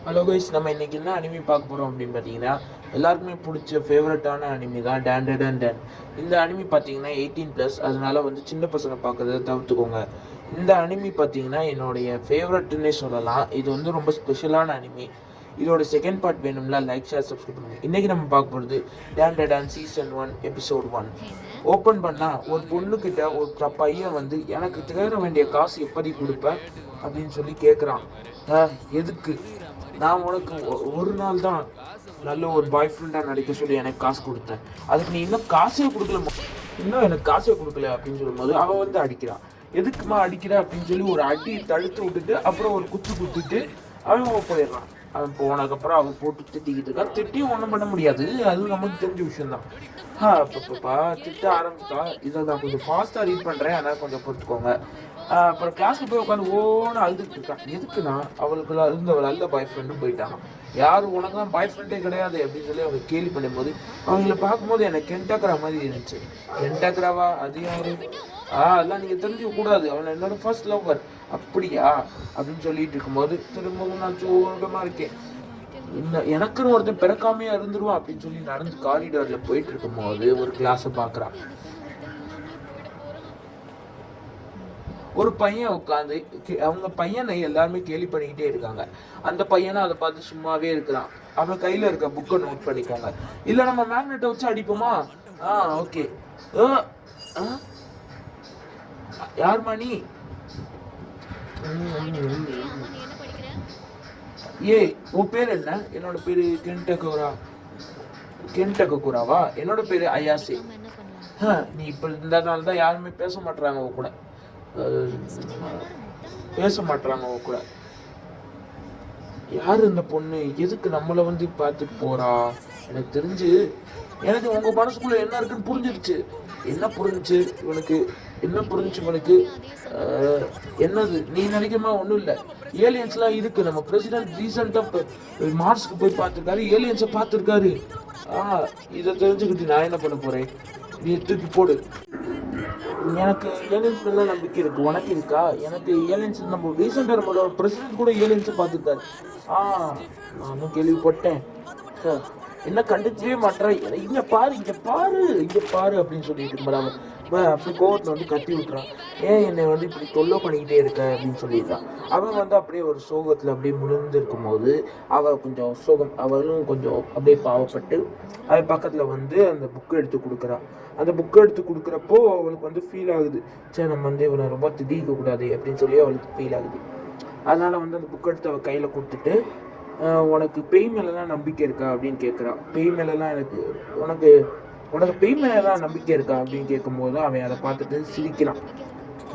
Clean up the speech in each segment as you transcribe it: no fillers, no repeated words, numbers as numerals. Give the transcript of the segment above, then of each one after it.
Hello guys, நம்ம இன்னைக்கு என்ன அனிமி பார்க்க போகிறோம் அப்படின்னு பார்த்தீங்கன்னா, எல்லாருக்குமே பிடிச்ச ஃபேவரட்டான அனிமி தான் டேண்டட் அண்ட் டேன். இந்த அனிமி பார்த்தீங்கன்னா 18+, அதனால வந்து சின்ன பசங்க பார்க்கறத தவிர்த்துக்கோங்க. இந்த அனிமி பார்த்தீங்கன்னா என்னுடைய ஃபேவரட்னே சொல்லலாம். இது வந்து ரொம்ப ஸ்பெஷலான அனிமி. இதோட செகண்ட் பார்ட் வேணும்ல, லைக் ஷேர் சப்ஸ்கிரைப் பண்ணுங்க. இன்றைக்கி நம்ம பார்க்க போகிறது டேண்டட் அண்ட் சீசன் 1 எபிசோட் 1. ஓப்பன் பண்ணால் ஒரு பொண்ணுக்கிட்ட ஒரு பையன் வந்து எனக்கு தேர வேண்டிய காசு எப்படி கொடுப்பேன் அப்படின்னு சொல்லி கேட்குறான். எதுக்கு? நான் உனக்கு ஒரு நாள் தான் நல்ல ஒரு பாய் ஃப்ரெண்டாக நடிக்க சொல்லி எனக்கு காசு கொடுத்தேன், அதுக்கு நீ இன்னும் காசே கொடுக்கல, இன்னும் எனக்கு காசே கொடுக்கல அப்படின்னு சொல்லும்போது அவன் வந்து அடிக்கிறான். எதுக்குமா அடிக்கிற அப்படின்னு சொல்லி ஒரு அடி தடுத்து விட்டுட்டு அப்புறம் ஒரு குத்திட்டு அவன் போயிடுறான். அவன் போனதுக்கப்புறம் அவன் போட்டு திட்டிக்கிட்டு இருக்கான். திட்டியும் ஒன்றும் பண்ண முடியாது, அது நமக்கு தெரிஞ்ச விஷயம்தான். அப்பப்பா திட்ட ஆரம்பிச்சா. இதை நான் கொஞ்சம் ஃபாஸ்ட்டாக ரீட் பண்ணுறேன், ஆனால் கொஞ்சம் பொறுத்துக்கோங்க. அப்புறம் கிளாஸுக்கு போய் உட்காந்து ஓன்னு அழுதுட்டு இருக்கான். எதுக்குன்னா அவளுக்கு இருந்தவள் நல்ல பாய் ஃப்ரெண்டும் போயிட்டான். யாரும் உனக்கு தான் பாய் ஃப்ரெண்டே கிடையாது அப்படின்னு சொல்லி அவங்க கேள்வி பண்ணும்போது அவங்கள பார்க்கும்போது எனக்கு கென்டாக்ரா மாதிரி இருந்துச்சு. கென்டாக்ராவா? அது யாரு? அதெல்லாம் நீங்கள் தெரிஞ்சுக்க கூடாது, அவன் என்னோட ஃபர்ஸ்ட் லவ்வர். அப்படியா அப்படின்னு சொல்லிட்டு இருக்கும்போது திரும்பவும் நான் சோகமாக இருக்கேன். எனக்குன்னு ஒருத்தன் பிறக்காமையா இருந்துருவான் அப்படின்னு சொல்லி நடந்து காரிடார்ல போயிட்டு இருக்கும்போது ஒரு கிளாஸை பார்க்குறான். ஒரு பையன் உட்காந்து அவங்க பையனை எல்லாருமே கேலி பண்ணிக்கிட்டே இருக்காங்க. அந்த பையனை அதை பார்த்து சும்மாவே இருக்கிறான். அவன் கையில இருக்க புக்கை நோட் பண்ணிக்கோங்க. இல்ல நம்ம மேக்னெட்டை வச்சு அடிப்போமா? ஓகே. யார் மணி? உன் பேர் என்ன? என்னோட பேரு கென்டகுராவா? என்னோட பேரு அயாசி. நீ இப்ப இருந்ததுனால தான் யாருமே பேச மாட்டாங்க கூட யாரு இந்த பொண்ணு? எதுக்கு நம்மளை வந்து பார்த்துட்டு போறா? எனக்கு தெரிஞ்சு எனக்கு உங்க மனசுக்குள்ள என்ன இருக்குன்னு புரிஞ்சிருச்சு. என்ன புரிஞ்சுச்சு இவனுக்கு? என்னது நீ நினைக்கிறமா? ஒன்றும் இல்லை, ஏலியன்ஸ்லாம் இருக்கு. நம்ம பிரசிடென்ட் ரீசெண்டாக மார்ஸ்க்கு போய் பார்த்துருக்காரு, ஏலியன்ஸை பார்த்துருக்காரு. இதை தெரிஞ்சுக்கிட்டு நான் என்ன பண்ண போறேன்? நீ தூக்கி போடு. எனக்கு ஏலியன்ஸ் எல்லாம் நம்பிக்கை இருக்கு, உனக்கு இருக்கா? எனக்கு ஏலியன்ஸ் நம்ம ரீசெண்டாக நம்மளோட பிரசிடென்ட் கூட ஏலியன்ஸை பார்த்துருக்காரு. நானும் கேள்விப்பட்டேன். என்ன கண்டுக்கவே மாட்டேன். இங்க பாரு அப்படின்னு சொல்லிட்டு இருப்பான். அப்படி கோவத்தில் வந்து கட்டி விட்டுறான். என்னை வந்து இப்படி தொல்லை பண்ணிக்கிட்டே இருக்க அப்படின்னு சொல்லிடுறான். அவன் வந்து அப்படியே ஒரு சோகத்தில் அப்படியே முழுந்து இருக்கும்போது அவளும் கொஞ்சம் அப்படியே பாவப்பட்டு அவன் பக்கத்தில் வந்து அந்த புக்கை எடுத்து கொடுக்குறான். அந்த புக்கை எடுத்து கொடுக்குறப்போ அவளுக்கு வந்து ஃபீல் ஆகுது, சரி நம்ம வந்து இவனை ரொம்ப திட்டிக்க கூடாது அப்படின்னு சொல்லி அவளுக்கு ஃபீல் ஆகுது. அதனால வந்து அந்த புக்கை எடுத்து அவள் கையில் கொடுத்துட்டு, உனக்கு பேய் மேலெலாம் நம்பிக்கை இருக்கா அப்படின்னு கேட்குறான். பேய் மேலெலாம் உனக்கு பேய் மேலெலாம் நம்பிக்கை இருக்கா அப்படின்னு கேட்கும்போது அவன் அதை பார்த்துட்டு சிரிக்கிறான்.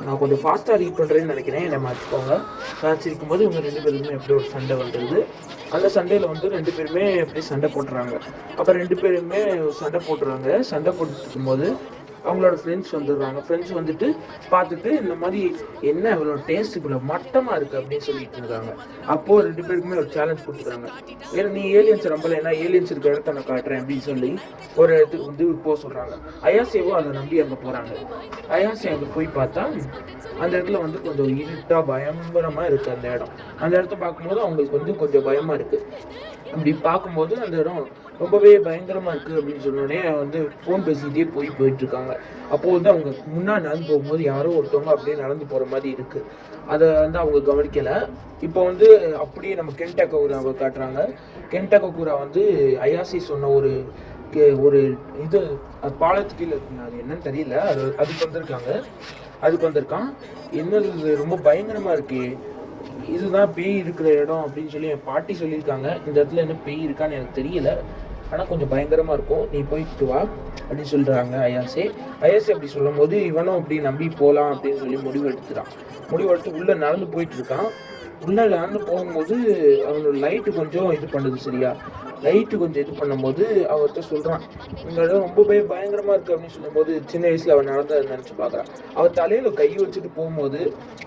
நான் கொஞ்சம் ஃபாஸ்ட்டாக ரீட் பண்ணுறேன்னு நினைக்கிறேன், என்னை மாற்றிக்கோங்க. நான் சிரிக்கும்போது இவங்க 2 பேருமே எப்படி ஒரு சண்டை வந்துடுது. அந்த சண்டையில் வந்து 2 பேருமே எப்படி சண்டை போட்டுறாங்க. அப்புறம் 2 பேருமே சண்டை போட்டுட்டு இருக்கும்போது அவங்களோட ஃப்ரெண்ட்ஸ் வந்துடுறாங்க. ஃப்ரெண்ட்ஸ் வந்துட்டு பார்த்துட்டு இந்த மாதிரி என்ன இவளோட டேஸ்ட் இவ்வளோ மட்டமாக இருக்குது அப்படின்னு சொல்லிட்டு இருக்காங்க. அப்போது 2 பேருக்குமே ஒரு சேலஞ்ச் கொடுத்துருக்காங்க. ஏன்னா நீ ஏலியன்ஸ் நம்பலைன்னா ஏலியன்ஸ் இருக்கிற இடத்த நான் காட்டுறேன் அப்படின்னு சொல்லி ஒரு இடத்துக்கு வந்து போக சொல்கிறாங்க. அயாசேவும் அதை நம்பி அங்கே போகிறாங்க. அயாசே அங்கே போய் பார்த்தா அந்த இடத்துல வந்து கொஞ்சம் இருட்டாக பயங்கரமாக இருக்குது அந்த இடம். அந்த இடத்த பார்க்கும்போது அவங்களுக்கு வந்து கொஞ்சம் பயமாக இருக்குது. அப்படி பார்க்கும்போது அந்த இடம் ரொம்பவே பயங்கரமாக இருக்குது அப்படின்னு சொன்னோடனே வந்து ஃபோன் பேசிக்கிட்டே போயிட்டு இருக்காங்க. அப்போது வந்து அவங்க முன்னாடி நடந்து போகும்போது யாரோ ஒருத்தவங்க அப்படியே நடந்து போகிற மாதிரி இருக்குது. அதை வந்து அவங்க கவனிக்கலை. இப்போ வந்து அப்படியே நம்ம கென்டகுராவை காட்டுறாங்க. கென்டகுரா வந்து அயாசி சொன்ன ஒரு இது பாலத்துக்கு கீழே இருக்குங்க, அது என்னன்னு தெரியல, அதுக்கு வந்திருக்கான். என்னது ரொம்ப பயங்கரமாக இருக்கே, இதுதான் பேய் இருக்கிற இடம் அப்படின்னு சொல்லி என் பாட்டி சொல்லியிருக்காங்க. இந்த இடத்துல என்ன பேய் இருக்கான்னு எனக்கு தெரியல, ஆனால் கொஞ்சம் பயங்கரமாக இருக்கும், நீ போயிட்டு வா அப்படின்னு சொல்கிறாங்க அயாசே. அப்படி சொல்லும் போது இவனும் அப்படி நம்பி போகலாம் அப்படின்னு சொல்லி முடிவெடுத்து உள்ளே நடந்து போயிட்டு இருக்கான். உள்ளே நடந்து போகும்போது அவனோட லைட்டு கொஞ்சம் இது பண்ணுது. சரியா, லைட்டு கொஞ்சம் இது பண்ணும்போது அவர்கிட்ட சொல்கிறான், இந்த இடம் ரொம்பவே பயங்கரமாக இருக்குது அப்படின்னு சொல்லும்போது சின்ன வயசில் அவன் நடந்ததை நினச்சி பார்க்குறான். அவன் தலையில் கை வச்சுட்டு போகும்போது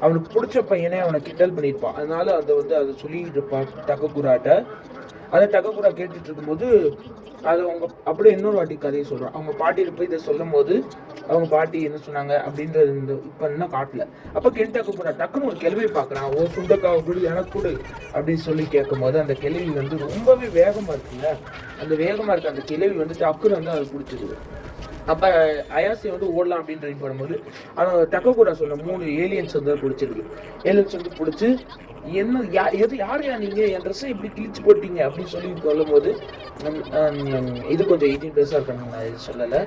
அவனுக்கு பிடிச்ச பையனே அவனை கிண்டல் பண்ணியிருப்பான். அதனால அதை சொல்லிக்கிட்டு இருப்பான் டககுராட்ட. அதை டகக்குரா கேட்டுட்டு இருக்கும்போது அது அவங்க அப்படியே இன்னொரு வாட்டி கதையை சொல்கிறான். அவங்க பாட்டிகிட்ட போய் இதை சொல்லும் போது அவங்க பாட்டி என்ன சொன்னாங்க அப்படின்றது இந்த இப்போ இன்னும் காட்டல. அப்போ கென்டக்குரா டக்குன்னு ஒரு கேள்வியை பார்க்குறான். ஓ சுண்டக்காவை கொடு எனக்கு கொடு அப்படின்னு சொல்லி கேட்கும்போது அந்த கேள்வி வந்து ரொம்பவே வேகமாக இருக்குங்க. அந்த வேகமாக இருக்க அந்த கேள்வி வந்து டக்குன்னு வந்து அதை பிடிச்சிருது. அப்போ அயாசி வந்து ஓடலாம் அப்படின்னு ட்ரை பண்ணும்போது அவன் டக்ககுரா சொன்ன 3 ஏலியன்ஸ் வந்து பிடிச்சிருக்கு. ஏலியன்ஸ் வந்து பிடிச்சி என்ன யாரையா நீங்கள் என் ட்ரெஸ்ஸை இப்படி கிழிச்சு போட்டீங்க அப்படின்னு சொல்லி சொல்லும்போது இது கொஞ்சம் 18+ இருக்கணும், நான் இது சொல்லலை.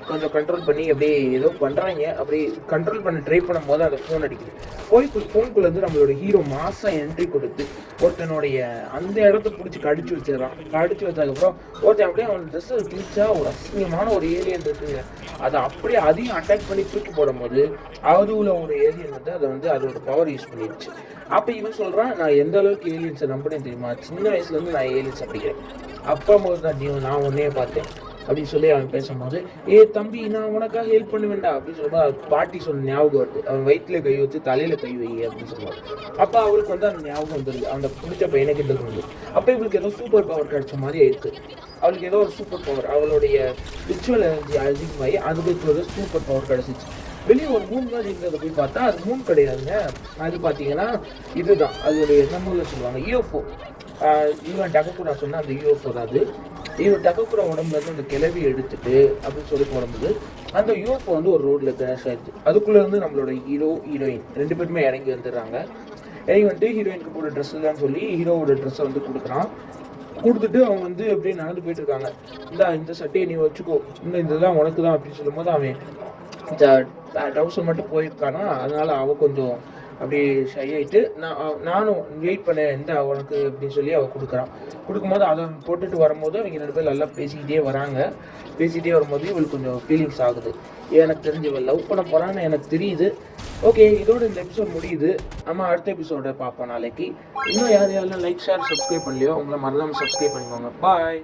கொஞ்சம் கண்ட்ரோல் பண்ணி அப்படியே ஏதோ பண்ணுறாங்க. அப்படி கண்ட்ரோல் பண்ண ட்ரை பண்ணும்போது அந்த ஃபோன் அடிக்குது. ஃபோனுக்குள்ளேருந்து நம்மளோட ஹீரோ மாதம் என்ட்ரி கொடுத்து ஒருத்தனுடைய அந்த இடத்த பிடிச்சி கடிச்சு வச்சிடறான். கடிச்சு வச்சதுக்கப்புறம் ஒருத்தன் அப்படியே அவன் ட்ரெஸ்ஸை கிழிச்சா ஒரு அசிங்கமான ஒரு ஏலியன் இருக்குங்க. அதை அப்படியே அதையும் அட்டாக் பண்ணி தூக்கி போடும்போது அதுல ஒரு ஏலியன் வந்து அதை வந்து அதோட பவர் யூஸ் பண்ணிடுச்சு. அப்போ இவன் சொல்கிறான், நான் எந்த அளவுக்கு ஏலியன்ஸை நம்பினேன் தெரியுமா, சின்ன வயசுலேருந்து நான் ஏலியன்ஸ் அப்படிங்கிறேன். அப்பா போது தான் நான் உன்னையே பார்த்தேன் அப்படின்னு சொல்லி அவன் பேசும்போது, தம்பி நான் உனக்காக ஹெல்ப் பண்ணுவேண்டா அப்படின்னு சொல்லும்போது பாட்டி சொன்ன ஞாபகம் வருது. அவன் வயிற்றுல கை வச்சு தலையில கை வை அப்படின்னு சொல்லுவாங்க. அப்போ அவளுக்கு வந்து அந்த ஞாபகம் வந்துருது, அந்த பிடிச்ச பையனை கிட்ட வந்து. அப்போ இவளுக்கு ஏதோ சூப்பர் பவர் கிடைச்ச மாதிரி ஆயிடுச்சு. அவளுக்கு ஏதோ ஒரு சூப்பர் பவர், அவளுடைய விர்ச்சுவல் எனர்ஜி அதிகமாகி அதுக்கு ஒரு சூப்பர் பவர் கிடைச்சிச்சு. வெளியே ஒரு மூணு மாதிரி இருந்ததை போய் பார்த்தா அது மூணு கிடையாதுங்க. அது பார்த்தீங்கன்னா இதுதான் அதோடைய நம்மள சொல்லுவாங்க யூஎஃப்ஓ. இவன் டகக்குரா சொன்ன அந்த யூஎஃப்ஓ தான் அது. இவன் டகக்குரா உடம்புல இருந்து அந்த கிளவி எடுத்துட்டு அப்படின்னு சொல்லி போடும்போது அந்த யூஎஃப்ஓ வந்து ஒரு ரோட்ல கிராஷ் ஆயிடுச்சு. அதுக்குள்ள இருந்து நம்மளோட ஹீரோயின் 2 பேருமே இறங்கி வந்துடுறாங்க. இறங்கி வந்துட்டு ஹீரோயினுக்கு போட ட்ரெஸ் தான் சொல்லி ஹீரோவோட ட்ரெஸ்ஸை வந்து கொடுக்குறான். கொடுத்துட்டு அவங்க வந்து அப்படியே நடந்து போயிட்டு இருக்காங்க. இந்த சட்டையை நீ வச்சுக்கோ, இதெல்லாம் உனக்கு தான் அப்படின்னு சொல்லும்போது அவன் டவுசர் மட்டும் போயிருக்கானா, அதனால அவள் கொஞ்சம் அப்படி ஷை ஆகிட்டு நானும் வெயிட் பண்ணேன் இந்த உனக்கு அப்படின்னு சொல்லி அவள் கொடுக்கும்போது அதை போட்டுட்டு வரும்போது அவங்க 2 பேர் நல்லா பேசிக்கிட்டே வராங்க. பேசிக்கிட்டே வரும்போது இவளுக்கு கொஞ்சம் ஃபீலிங்ஸ் ஆகுது. எனக்கு தெரிஞ்சு இவள் லவ் பண்ண போகிறான்னு எனக்கு தெரியுது. ஓகே, இதோட இந்த எபிசோட் முடியுது. நம்ம அடுத்த எபிசோட பார்ப்போம் நாளைக்கு. இன்னும் யாரெல்லாம் லைக் ஷேர் சப்ஸ்கிரைப் பண்ணலையோ அவங்கள மறக்காம சப்ஸ்கிரைப் பண்ணிக்கோங்க. பாய்.